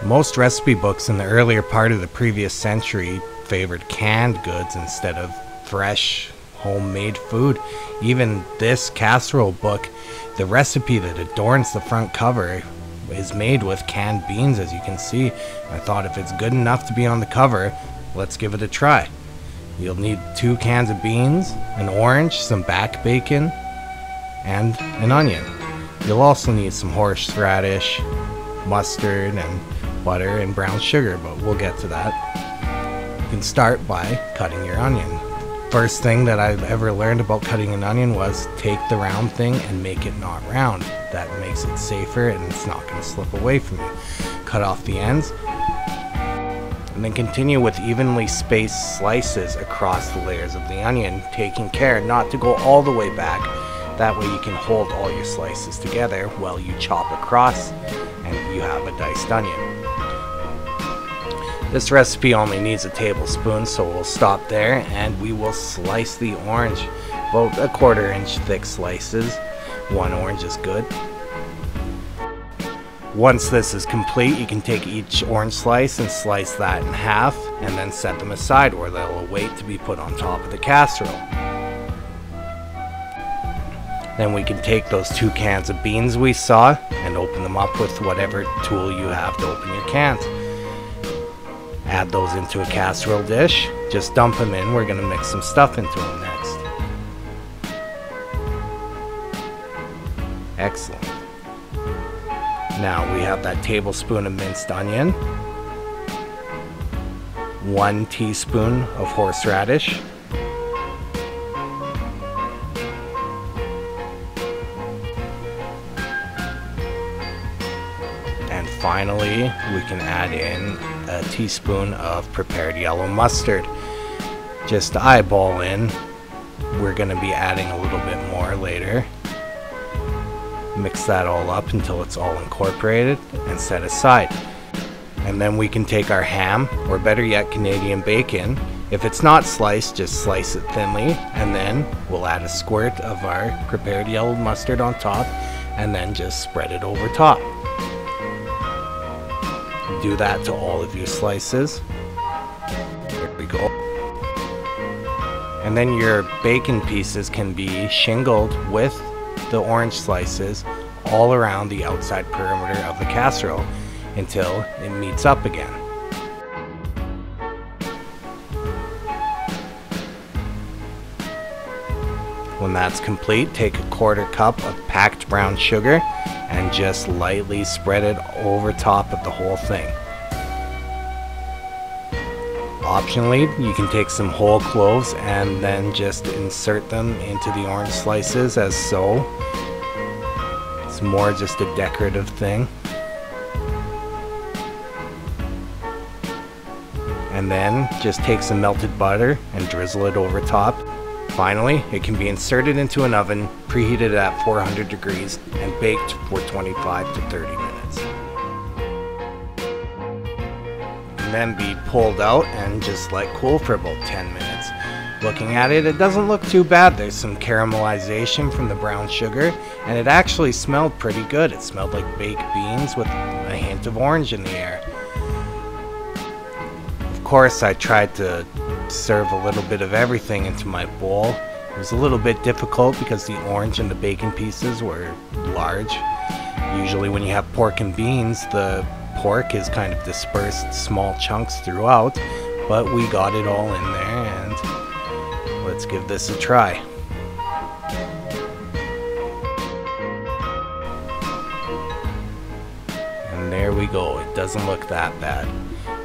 Most recipe books in the earlier part of the previous century favored canned goods instead of fresh, homemade food. Even this casserole book, the recipe that adorns the front cover is made with canned beans, as you can see. I thought if it's good enough to be on the cover, let's give it a try. You'll need 2 cans of beans, an orange, some back bacon, and an onion. You'll also need some horseradish, mustard, and butter and brown sugar, but we'll get to that. You can start by cutting your onion. First thing that I've ever learned about cutting an onion was take the round thing and make it not round. That makes it safer and it's not going to slip away from you. Cut off the ends and then continue with evenly spaced slices across the layers of the onion, taking care not to go all the way back. That way you can hold all your slices together while you chop across and you have a diced onion. This recipe only needs a tablespoon, so we'll stop there and we will slice the orange, about 1/4 inch thick slices. 1 orange is good. Once this is complete, you can take each orange slice and slice that in half and then set them aside where they'll await to be put on top of the casserole. Then we can take those 2 cans of beans we saw and open them up with whatever tool you have to open your cans. Add those into a casserole dish. Just dump them in. We're going to mix some stuff into them next. Excellent. Now we have that tablespoon of minced onion, 1 teaspoon of horseradish, and finally we can add in a teaspoon of prepared yellow mustard. Just eyeball in. We're going to be adding a little bit more later. Mix that all up until it's all incorporated and set aside. And then we can take our ham, or better yet Canadian bacon. If it's not sliced, just slice it thinly, and then we'll add a squirt of our prepared yellow mustard on top and then just spread it over top. Do that to all of your slices. There we go. And then your bacon pieces can be shingled with the orange slices all around the outside perimeter of the casserole until it meets up again. When that's complete, take 1/4 cup of packed brown sugar and just lightly spread it over top of the whole thing. Optionally, you can take some whole cloves and then just insert them into the orange slices as so. It's more just a decorative thing. And then just take some melted butter and drizzle it over top. Finally, it can be inserted into an oven, preheated at 400 degrees, and baked for 25 to 30 minutes. And then be pulled out and just let cool for about 10 minutes. Looking at it, it doesn't look too bad. There's some caramelization from the brown sugar, and it actually smelled pretty good. It smelled like baked beans with a hint of orange in the air. Of course, I tried to serve a little bit of everything into my bowl. It was a little bit difficult because the orange and the bacon pieces were large. Usually when you have pork and beans, the pork is kind of dispersed small chunks throughout, but we got it all in there, and let's give this a try. And there we go. It doesn't look that bad.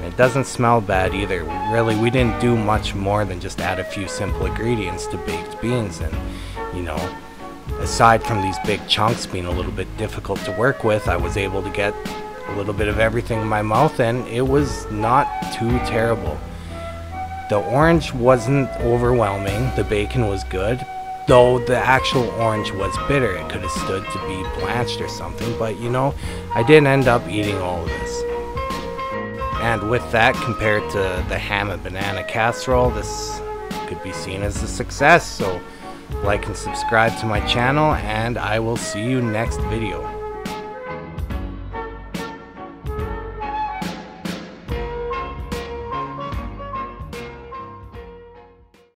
It doesn't smell bad either. Really, we didn't do much more than just add a few simple ingredients to baked beans, and you know, aside from these big chunks being a little bit difficult to work with, I was able to get a little bit of everything in my mouth, and it was not too terrible. The orange wasn't overwhelming, the bacon was good, though the actual orange was bitter. It could have stood to be blanched or something, but you know, I didn't end up eating all of this. And with that, compared to the ham and banana casserole, this could be seen as a success. So like and subscribe to my channel, and I will see you next video.